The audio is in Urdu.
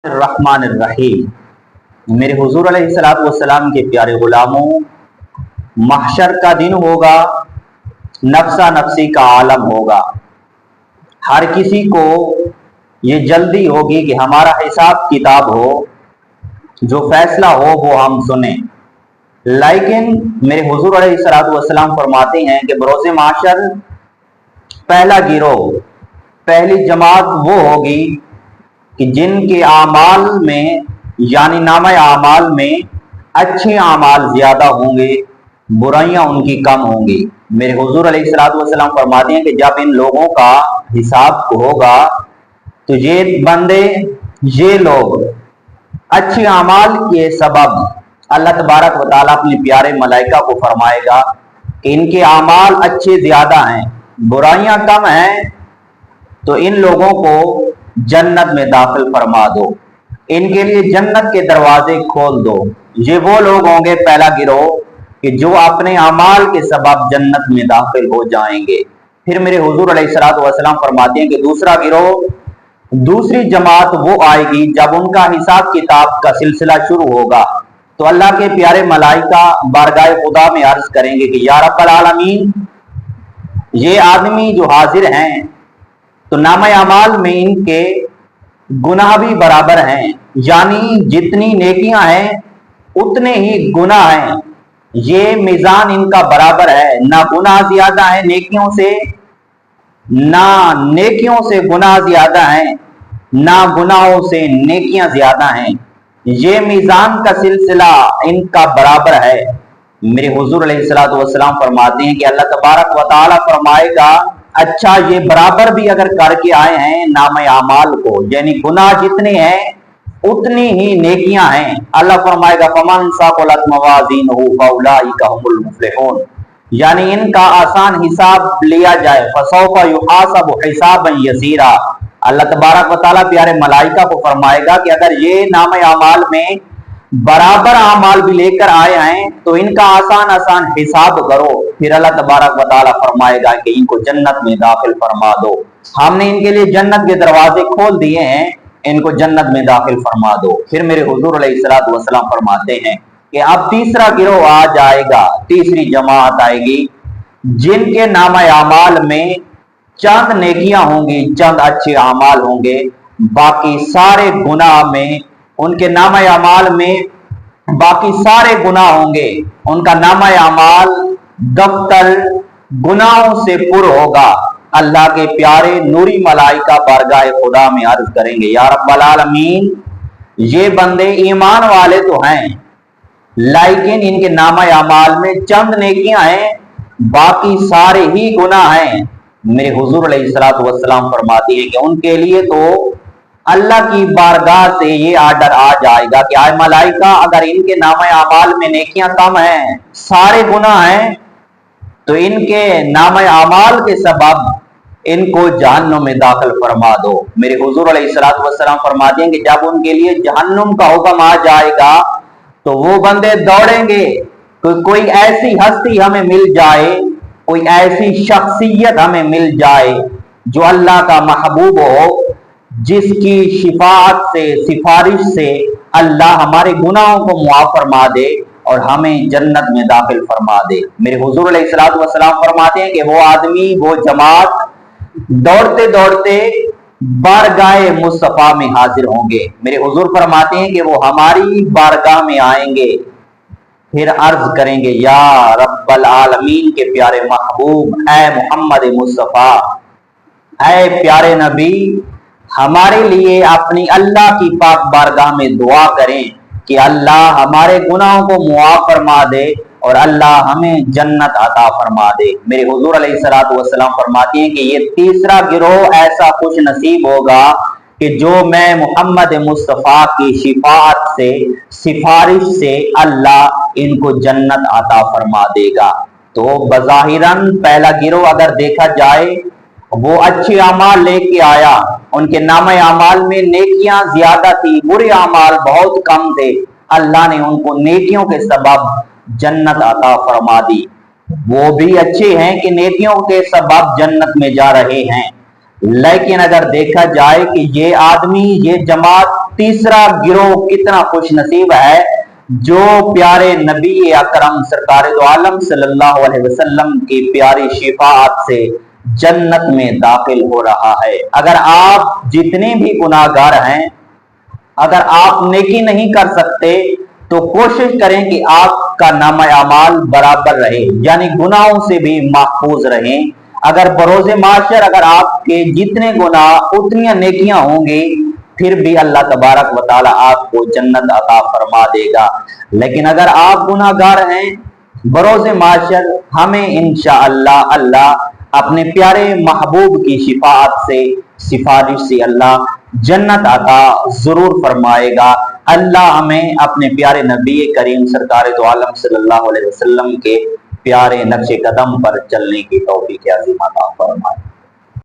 الرحمن الرحیم میرے حضور علیہ الصلوۃ والسلام کے پیارے غلاموں، محشر کا دن ہوگا، نفسا نفسی کا عالم ہوگا۔ ہر کسی کو یہ جلدی ہوگی کہ ہمارا حساب کتاب ہو، جو فیصلہ ہو وہ ہم سنیں۔ لیکن میرے حضور علیہ الصلوۃ والسلام فرماتے ہیں کہ بروز محشر پہلا گروہ، پہلی جماعت وہ ہوگی کہ جن کے اعمال میں یعنی نامہ اعمال میں اچھے اعمال زیادہ ہوں گے، برائیاں ان کی کم ہوں گی۔ میرے حضور علیہ الصلوۃ والسلام فرماتے ہیں کہ جب ان لوگوں کا حساب ہوگا تو یہ بندے، یہ لوگ اچھے اعمال کے سبب اللہ تبارک و تعالیٰ اپنے پیارے ملائکہ کو فرمائے گا کہ ان کے اعمال اچھے زیادہ ہیں، برائیاں کم ہیں، تو ان لوگوں کو جنت میں داخل فرما دو، ان کے لیے جنت کے دروازے کھول دو۔ یہ وہ لوگ ہوں گے، پہلا گروہ، کہ جو اپنے اعمال کے سبب جنت میں داخل ہو جائیں گے۔ پھر میرے حضور علیہ الصلوۃ والسلام فرماتے ہیں کہ دوسرا گروہ، دوسری جماعت وہ آئے گی جب ان کا حساب کتاب کا سلسلہ شروع ہوگا تو اللہ کے پیارے ملائکہ بارگاہ خدا میں عرض کریں گے کہ یا رب العالمین، یہ آدمی جو حاضر ہیں تو نامہ اعمال میں ان کے گناہ بھی برابر ہیں، یعنی جتنی نیکیاں ہیں اتنے ہی گناہ ہیں، یہ میزان ان کا برابر ہے، نہ گناہ زیادہ ہیں نیکیوں سے، نہ نیکیوں سے گناہ زیادہ ہیں، نہ گناہوں سے نیکیاں زیادہ ہیں، یہ میزان کا سلسلہ ان کا برابر ہے۔ میرے حضور علیہ الصلوۃ والسلام فرماتے ہیں کہ اللہ تبارک و تعالیٰ فرمائے گا اچھا یہ برابر بھی اگر کر کے آئے ہیں نام اعمال کو، یعنی گناہ جتنے ہیں اتنی ہی نیکیاں ہیں، اللہ فرمائے گا فمن ثقلت موازینہ فاولئک هم المفلحون، یعنی ان کا آسان حساب لیا جائے فسوف یحاسب حسابا یسیرا۔ اللہ تبارک و تعالیٰ پیارے ملائکہ کو فرمائے گا کہ اگر یہ نام اعمال میں برابر اعمال بھی لے کر آئے ہیں تو ان کا آسان آسان حساب کرو۔ پھر اللہ تبارک و تعالیٰ فرمائے گا کہ ان کو جنت میں داخل فرما دو، ہم نے ان کے لیے جنت کے دروازے کھول دیے ہیں، ان کو جنت میں داخل فرما دو۔ پھر میرے حضور علیہ الصلوۃ والسلام فرماتے ہیں کہ اب تیسرا گروہ آ جائے گا، تیسری جماعت آئے گی جن کے نامہ اعمال میں چند نیکیاں ہوں گی، چند اچھے اعمال ہوں گے، باقی سارے گناہ میں ان کے نامہ اعمال میں باقی سارے گناہ ہوں گے، ان کا نامہ اعمال دفتر گناہوں سے پر ہوگا۔ اللہ کے پیارے نوری ملائکہ بارگاہ خدا میں عرض کریں گے یا رب العالمین، یہ بندے ایمان والے تو ہیں لیکن ان کے نامہ اعمال میں چند نیکیاں ہیں، باقی سارے ہی گناہ ہیں۔ میرے حضور علیہ الصلوۃ والسلام فرماتی ہے کہ ان کے لیے تو اللہ کی بارگاہ سے یہ آرڈر آ جائے گا کہ آئے ملائکہ، اگر ان کے نامہ اعمال میں نیکیاں کم ہیں، سارے گناہ ہیں، تو ان کے نامہ اعمال کے سبب ان کو جہنم میں داخل فرما دو۔ میرے حضور علیہ الصلوۃ والسلام فرماتے ہیں کہ جب ان کے لیے جہنم کا حکم آ جائے گا تو وہ بندے دوڑیں گے کہ کوئی ایسی ہستی ہمیں مل جائے، کوئی ایسی شخصیت ہمیں مل جائے جو اللہ کا محبوب ہو، جس کی شفاعت سے، سفارش سے اللہ ہمارے گناہوں کو معاف فرما دے اور ہمیں جنت میں داخل فرما دے۔ میرے حضور علیہ الصلوۃ والسلام فرماتے ہیں کہ وہ آدمی، وہ جماعت دوڑتے دوڑتے بارگاہ مصطفیٰ میں حاضر ہوں گے۔ میرے حضور فرماتے ہیں کہ وہ ہماری بارگاہ میں آئیں گے، پھر عرض کریں گے یا رب العالمین کے پیارے محبوب، اے محمد مصطفیٰ، اے پیارے نبی، ہمارے لیے اپنی اللہ کی پاک بارگاہ میں دعا کریں کہ اللہ ہمارے گناہوں کو معاف فرما دے اور اللہ ہمیں جنت عطا فرما دے۔ میرے حضور علیہ الصلوۃ والسلام فرماتے ہیں کہ یہ تیسرا گروہ ایسا خوش نصیب ہوگا کہ جو میں محمد مصطفیٰ کی شفاعت سے، سفارش سے اللہ ان کو جنت عطا فرما دے گا۔ تو بظاہراً پہلا گروہ اگر دیکھا جائے وہ اچھے اعمال لے کے آیا، ان کے نامہ اعمال میں نیکیاں زیادہ تھی، برے اعمال بہت کم تھے، اللہ نے ان کو نیکیوں کے سبب جنت عطا فرما دی۔ وہ بھی اچھے ہیں کہ نیکیوں کے سبب جنت میں جا رہے ہیں، لیکن اگر دیکھا جائے کہ یہ آدمی، یہ جماعت، تیسرا گروہ کتنا خوش نصیب ہے جو پیارے نبی اکرم سرکار دو عالم صلی اللہ علیہ وسلم کی پیاری شفاعت سے جنت میں داخل ہو رہا ہے۔ اگر آپ جتنے بھی گناہگار ہیں، اگر آپ نیکی نہیں کر سکتے تو کوشش کریں کہ آپ کا نامہ اعمال برابر رہے، یعنی گناہوں سے بھی محفوظ رہیں۔ اگر بروز معاشر اگر آپ کے جتنے گناہ اتنی نیکیاں ہوں گی، پھر بھی اللہ تبارک و تعالی آپ کو جنت عطا فرما دے گا۔ لیکن اگر آپ گناہگار ہیں، بروز معاشر ہمیں انشاءاللہ اللہ اپنے پیارے محبوب کی شفاعت سے، سفارش سے اللہ جنت عطا ضرور فرمائے گا۔ اللہ ہمیں اپنے پیارے نبی کریم سرکار دو عالم صلی اللہ علیہ وسلم کے پیارے نقش قدم پر چلنے کی توفیق عظیم عطا فرمائے۔